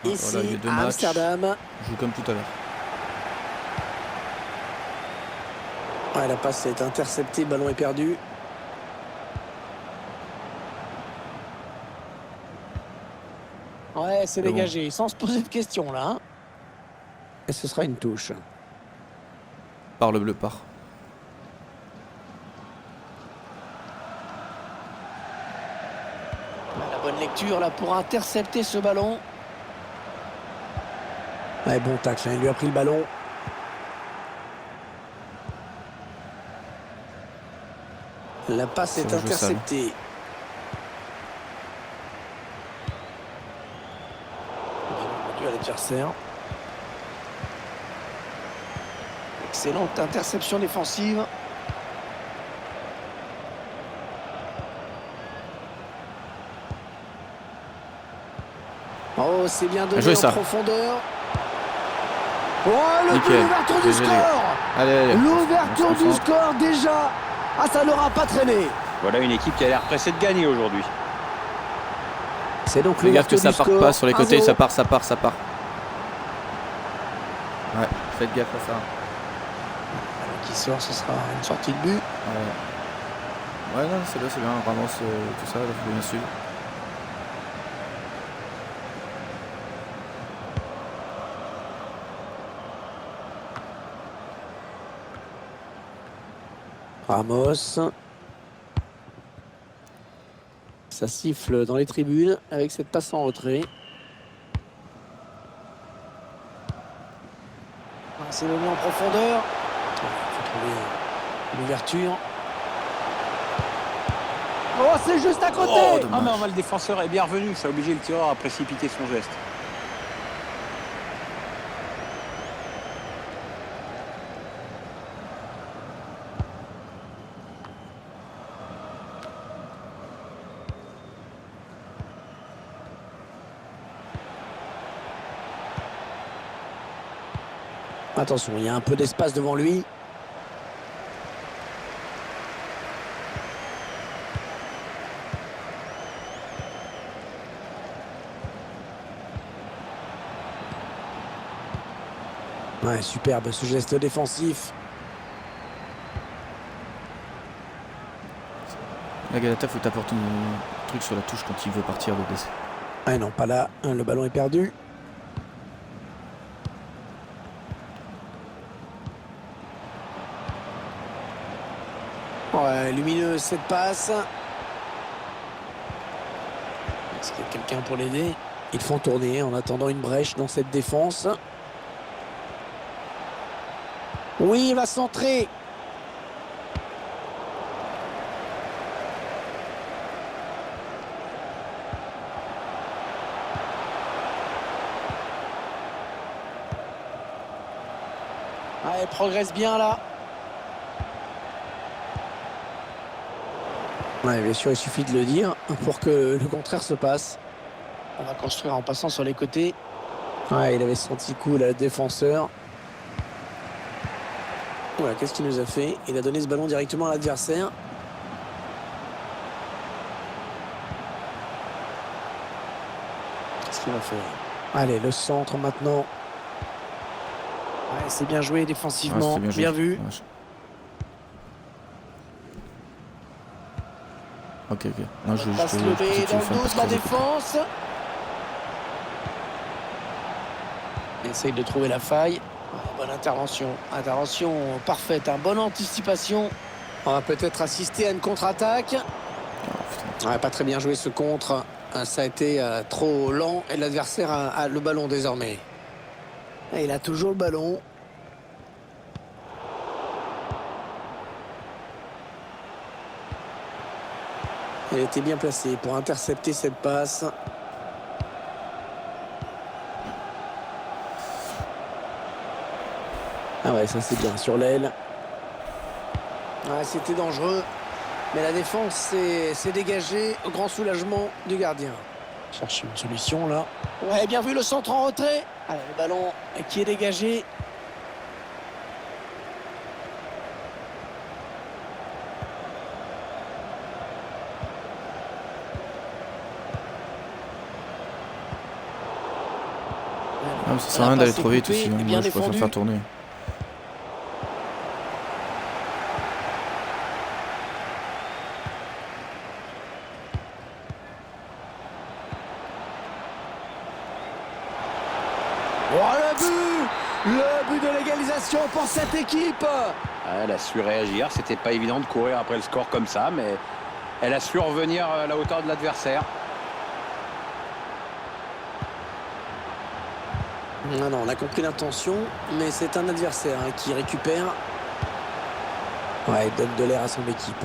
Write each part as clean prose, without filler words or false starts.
Ici, voilà, il y a 2 à matchs. Amsterdam. Je joue comme tout à l'heure. Ouais, la passe est interceptée, le ballon est perdu. Ouais, c'est Mais bon, dégagé, sans se poser de questions là, hein. Et ce sera une touche. par le bleu part. La bonne lecture là pour intercepter ce ballon. Ouais, bon tacle, hein, il lui a pris le ballon. La passe Ça est va jouer sale. interceptée. Ballon rendu à l'adversaire. Excellente interception défensive. Oh, c'est bien donné joué, en ça. profondeur. Oh, Nickel. l'ouverture du GG, les gars. score. Allez, allez. L'ouverture On se du concentre. score déjà. Ah, ça n'aura pas traîné. Voilà une équipe qui a l'air pressée de gagner aujourd'hui. C'est donc Fais gaffe que l'ouverture ça du parte score. pas sur les côtés, 1-0. ça part. Ouais, faites gaffe à ça. Qui sort, ce sera une sortie de but. Ouais, non, c'est bien, Ramos, tout ça, là, faut bien suivre. Ramos. Ça siffle dans les tribunes avec cette passe en retrait. C'est donné en profondeur. Il faut trouver l'ouverture. Oh, c'est juste à côté. Oh, Ah dommage. mais enfin, le défenseur est bien revenu, ça a obligé le tireur à précipiter son geste. Attention, il y a un peu d'espace devant lui. Ouais, superbe ce geste défensif. La Galata, faut t'apporter un truc sur la touche quand il veut partir de blessé. Ah non, pas là. Le ballon est perdu. Ouais, lumineuse cette passe. Est-ce qu'il y a quelqu'un pour l'aider? Ils font tourner en attendant une brèche dans cette défense. Oui, il va centrer. Ah, elle progresse bien là. Ouais, bien sûr, il suffit de le dire pour que le contraire se passe. On va construire en passant sur les côtés. Ouais, il avait senti le coup, là, le défenseur. Voilà, qu'est-ce qu'il nous a fait? Il a donné ce ballon directement à l'adversaire. Qu'est-ce qu'il va faire? Allez, le centre maintenant. Ouais, c'est bien joué Ouais, défensivement. c'était bien vu. Ouais, Ok. Non, je Passe pensais levée que tu dans me fais le un dos passe de la croisée. défense. Essaye de trouver la faille. Bonne intervention. Intervention parfaite. Bonne anticipation. On va peut-être assister à une contre-attaque. Oh, putain. Ouais, pas très bien joué ce contre. Ça a été trop lent et l'adversaire a le ballon désormais. Et il a toujours le ballon. Il était bien placé pour intercepter cette passe. Ah ouais, ça c'est bien sur l'aile. Ouais, c'était dangereux. Mais la défense s'est dégagée au grand soulagement du gardien. Cherche une solution là. Ouais, bien vu le centre en retrait. Allez, le ballon qui est dégagé. Ah, mais ça sert à rien d'aller trop vite aussi. Bien Moi, je préfère défendu. faire tourner. Oh, le but de l'égalisation pour cette équipe. Elle a su réagir. C'était pas évident de courir après le score comme ça, mais elle a su revenir à la hauteur de l'adversaire. Non, non, on a compris l'intention, mais c'est un adversaire qui récupère. Ouais, il donne de l'air à son équipe.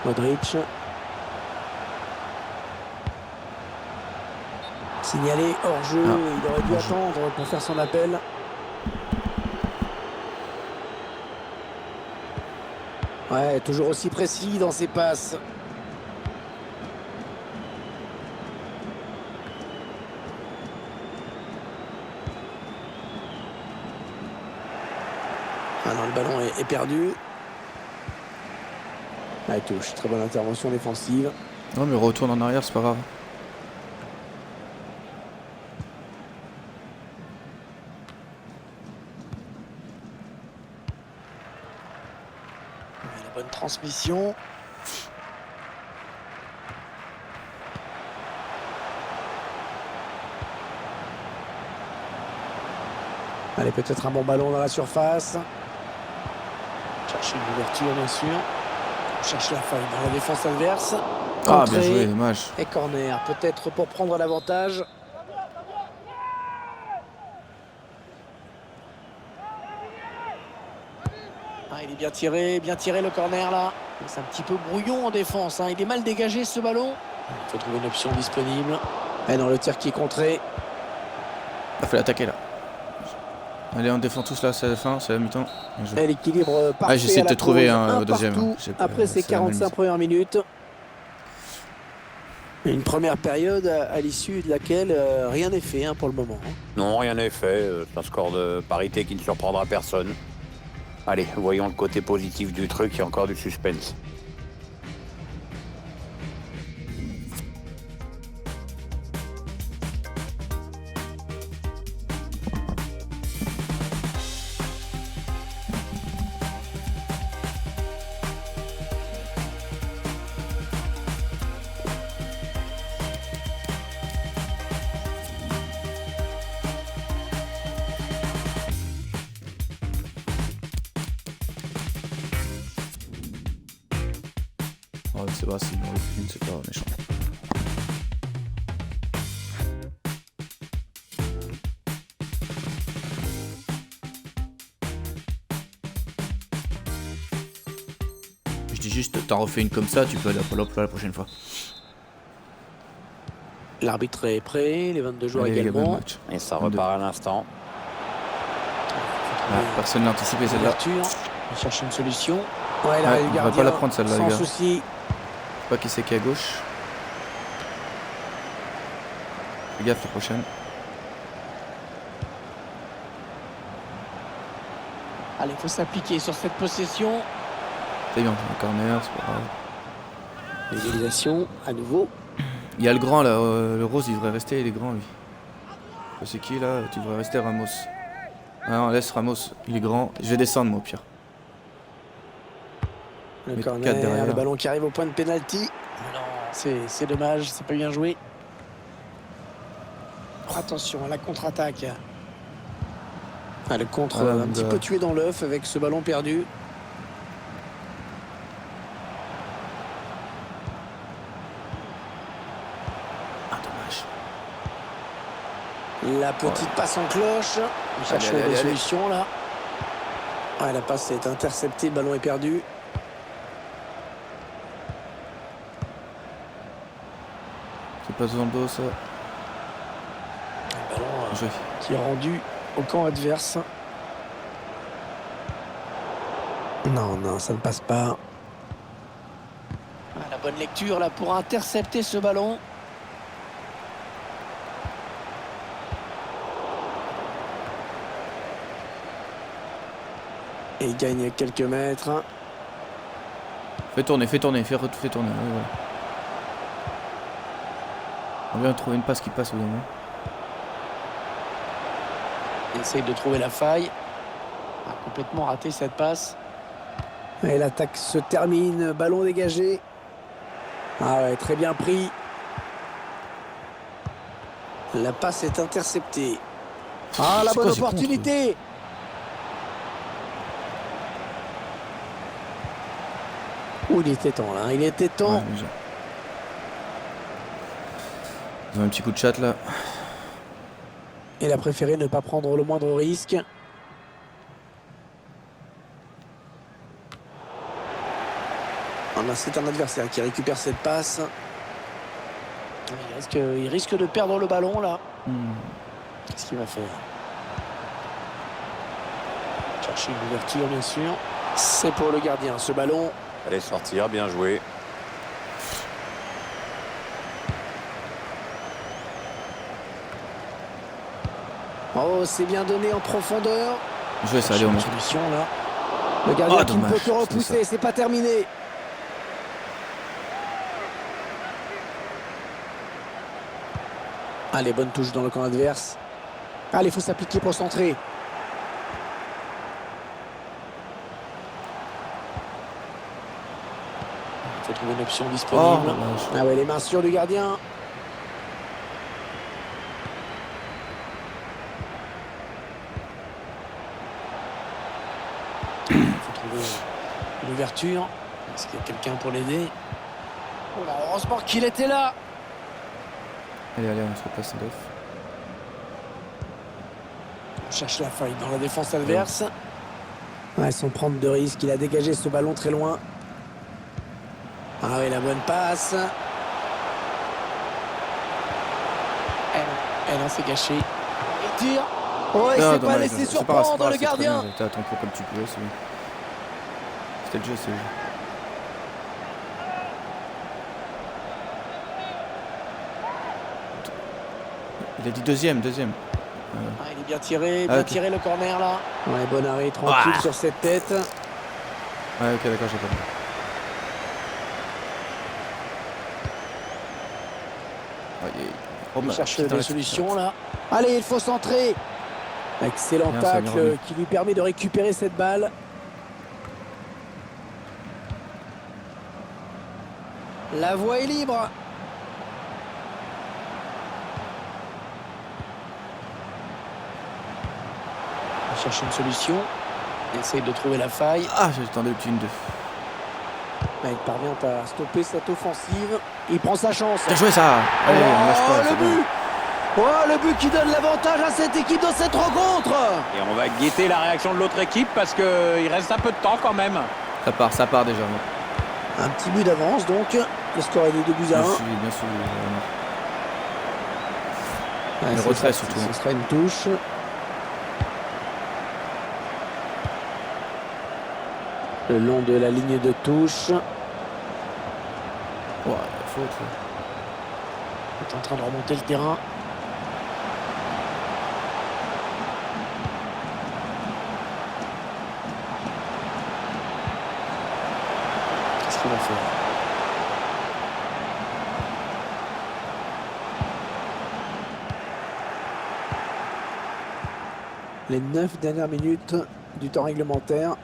Modric. Signalé hors jeu, il aurait dû attendre pour faire son appel. Ouais, toujours aussi précis dans ses passes. Ah non, le ballon est perdu. Ah, il touche. Très bonne intervention défensive. Non, mais retourne en arrière, c'est pas grave. La bonne transmission. Allez, peut-être un bon ballon dans la surface. Chercher une ouverture, bien sûr. On cherche la faille dans la défense adverse. Ah, Entrée bien joué, dommage. et corner, peut-être pour prendre l'avantage. Ah, il est bien tiré le corner là. C'est un petit peu brouillon en défense, hein. Il est mal dégagé ce ballon. Il faut trouver une option disponible. Et dans le tir qui est contré. Il faut l'attaquer là. Allez, on défend tous là, c'est la fin, c'est la mi-temps. Bien joué. Et l'équilibre parfait. Ah, j'essaie à de la te trouver pause, un un deuxième. partout après ces c'est la même 45 mise. premières minutes. Une première période à l'issue de laquelle rien n'est fait pour le moment. Non, rien n'est fait. C'est un score de parité qui ne surprendra personne. Allez, voyons le côté positif du truc, il y a encore du suspense. Oh, c'est pas si c'est pas méchant. Je dis juste, t'en refais une comme ça, tu peux aller à la prochaine fois. L'arbitre est prêt, les 22 joueurs Allez, les gars, bon également. match. Et ça repart à l'instant. Ah, personne n'a anticipé celle-là. Ouverture, il cherche une solution. Ouais, là, Ouais, le on va gardien, pas la prendre celle-là, les sans gars. souci. Je sais pas qui c'est qui est à gauche. Fais gaffe la prochaine. Allez, il faut s'appliquer sur cette possession. C'est bien, un corner, c'est pas grave. L'égalisation, à nouveau. Il y a le grand là, le rose il devrait rester, il est grand lui. C'est qui là? Tu devrais rester Ramos. Ah non, laisse Ramos, il est grand. Je vais descendre moi au pire. Le Mais corner, quatre derrière. le ballon qui arrive au point de pénalty. Non, c'est dommage, c'est pas bien joué. Attention à la contre-attaque. Ah, le contre Ah, un petit peu tué dans l'œuf avec ce ballon perdu. Ah dommage. La petite passe en cloche. Il cherche Allez, une allez, solution là. Ah, la passe est interceptée, le ballon est perdu. C'est pas dans le dos ça. Le ballon Bien joué. qui est rendu au camp adverse. Non, non, ça ne passe pas. Ah, la bonne lecture là pour intercepter ce ballon. Et il gagne quelques mètres. Fais tourner, fais tourner. Ouais, voilà. On vient de trouver une passe qui passe au bout d'un moment. Il essaye de trouver la faille. A complètement raté cette passe. Et l'attaque se termine. Ballon dégagé. Ah ouais, très bien pris. La passe est interceptée. Ah, la bonne opportunité. Oh, il était temps là, il était temps. Ouais, déjà. Ils ont un petit coup de chat là. Il a préféré ne pas prendre le moindre risque. Ah ben, c'est un adversaire qui récupère cette passe. Il risque de perdre le ballon là. Qu'est-ce qu'il va faire? Chercher une ouverture bien sûr. C'est pour le gardien ce ballon. Allez sortir, bien joué. Oh, c'est bien donné en profondeur. Je vais ça, allez, on marque. Solution là. Le gardien qui ne peut que repousser, c'est pas terminé. Allez, bonne touche dans le camp adverse. Allez, il faut s'appliquer pour centrer. Il faut trouver une option disponible. Oh, ah ouais, les mains sûres du gardien. Il faut trouver une ouverture. Est-ce qu'il y a quelqu'un pour l'aider? Oh là, heureusement qu'il était là. Allez, on se repasse en def. On cherche la faille dans la défense adverse. Ouais, sans prendre de risque, il a dégagé ce ballon très loin. Ah oui, la bonne passe. Et non, c'est gâché. Il tire. Oh, il s'est pas laissé surprendre le gardien. T'as ton coup comme tu pouvais, c'est bon. C'était le jeu, c'est le jeu. Il a dit deuxième. Ah, il est bien tiré, tiré le corner là. Ouais, bon arrêt, tranquille sur cette tête. Ouais, ok, d'accord, j'ai pas vu. Il cherche des solutions là. Allez, il faut centrer. Excellent tacle qui lui permet de récupérer cette balle. La voie est libre. Il cherche une solution. Il essaye de trouver la faille. Ah, j'attendais le une 2. Il parvient à stopper cette offensive. Il prend sa chance. T'as joué ça. Allez, on lâche pas. Le but. Oh, le but qui donne l'avantage à cette équipe dans cette rencontre. Et on va guetter la réaction de l'autre équipe parce qu'il reste un peu de temps quand même. Ça part déjà. Un petit but d'avance donc. Le score est de 2 buts à 1. Bien sûr. Le retrait surtout. Ce sera une touche. Le long de la ligne de touche. Ouais, faute. Il est en train de remonter le terrain. Qu'est-ce qu'il va faire? Les 9 dernières minutes du temps réglementaire.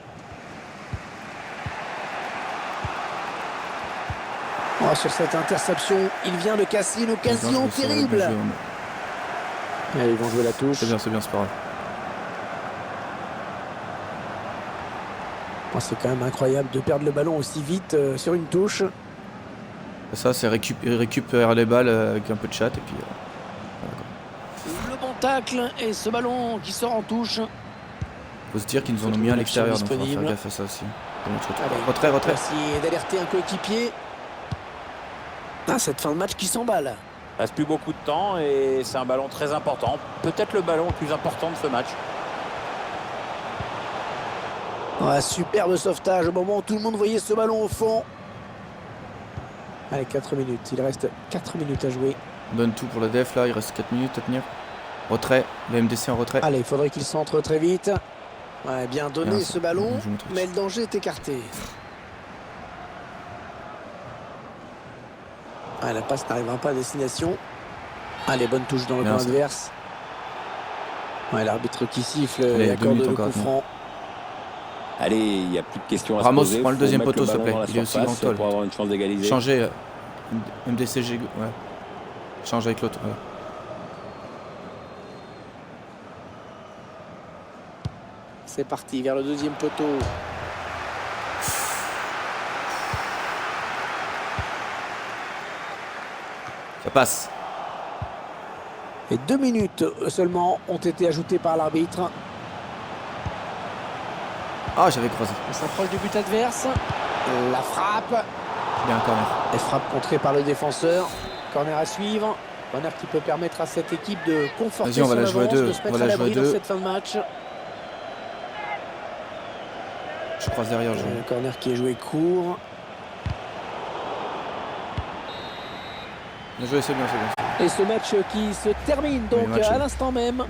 Oh, sur cette interception, il vient de casser une occasion terrible. Allez, ils vont jouer la touche. C'est bien, c'est pas grave. Oh, c'est quand même incroyable de perdre le ballon aussi vite sur une touche. Ça, c'est récupérer les balles avec un peu de chat et puis... Le bon tacle et ce ballon qui sort en touche. Faut se dire qu'ils nous en ont mis à l'extérieur, donc il faut faire gaffe à ça aussi. Retrait. Essayer d'alerter un coéquipier. Ah, cette fin de match qui s'emballe. Il reste plus beaucoup de temps et c'est un ballon très important. Peut-être le ballon le plus important de ce match. Ah, superbe sauvetage au moment où tout le monde voyait ce ballon au fond. Allez, 4 minutes. Il reste 4 minutes à jouer. On donne tout pour la def là, il reste 4 minutes à tenir. Retrait, le MDC en retrait. Allez, il faudrait qu'il centre très vite. Ouais, bien donné Bien, ce ça. ballon, Je montre. mais le danger est écarté. Ah, la passe n'arrivera pas à destination. Allez, bonne touche dans le Bien, camp ça. adverse. Ouais, l'arbitre qui siffle Allez, et 2 accorde minutes le encore coup à tenir. franc. Allez, il n'y a plus de questions à se Ramos, poser. prends le Faut deuxième mettre poteau, s'il te ballon dans plaît. la Il est aussi surface grand tôle. pour avoir une chance d'égaliser. Changer MDCG. Ouais. Change avec l'autre. Ouais. C'est parti vers le deuxième poteau. Ça passe. Et 2 minutes seulement ont été ajoutées par l'arbitre. Ah, j'avais croisé. On s'approche du but adverse. La frappe. Bien, corner. Et frappe contrée par le défenseur. Corner à suivre. Corner qui peut permettre à cette équipe de conforter Vas-y, on va son la jouer à avance, deux. de se On mettre va à la jouer à l'abri dans deux. cette fin de match. Je croise derrière. Je... Le corner qui est joué court. Bien joué, c'est bien, c'est bien. Et ce match qui se termine donc Oui, match, à oui. l'instant même.